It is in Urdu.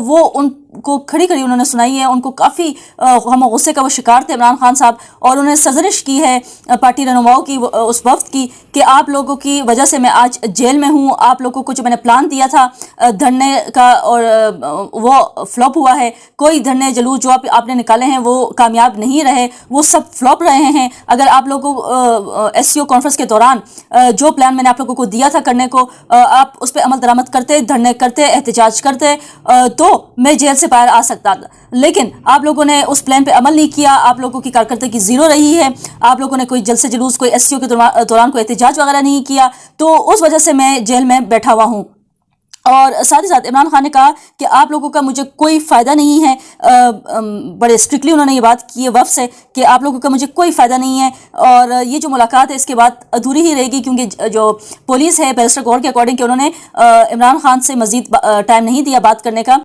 وہ ان کو کھڑی کھڑی انہوں نے سنائی ہے. ان کو کافی ہم غصے کا وہ شکار تھے عمران خان صاحب, اور انہوں نے سرزنش کی ہے پارٹی رہنماؤں کی اس وقت کہ آپ لوگوں کی وجہ سے میں آج جیل میں ہوں. آپ لوگوں کو جو میں نے پلان دیا تھا دھرنے کا اور وہ فلاپ ہوا ہے. کوئی دھرنے جلوس جو آپ نے نکالے ہیں وہ کامیاب نہیں رہے, وہ سب فلاپ رہے ہیں. اگر آپ لوگوں ایس سی او کانفرنس کے دوران جو پلان میں نے آپ لوگوں کو دیا تھا کرنے کو, آپ اس پہ عمل درآمد کرتے, دھرنے کرتے, احتجاج کرتے, تو میں جیل سے باہر آ سکتا. لیکن آپ لوگوں نے اس پلان پہ عمل نہیں کیا. آپ لوگوں کی کارکردگی زیرو رہی ہے. آپ لوگوں نے کوئی جلسے جلوس, کوئی ایس سی او کے دوران کوئی احتجاج وغیرہ نہیں کیا, تو اس وجہ سے میں جیل میں بیٹھا ہوا ہوں. اور ساتھ ہی ساتھ عمران خان نے کہا کہ آپ لوگوں کا مجھے کوئی فائدہ نہیں ہے. بڑے اسٹرکٹلی انہوں نے یہ بات کی ہے وفد سے کہ آپ لوگوں کا مجھے کوئی فائدہ نہیں ہے, اور یہ جو ملاقات ہے اس کے بعد ادھوری ہی رہے گی, کیونکہ جو پولیس ہے بیرسٹر گور کے اکارڈنگ کہ انہوں نے عمران خان سے مزید ٹائم نہیں دیا بات کرنے کا.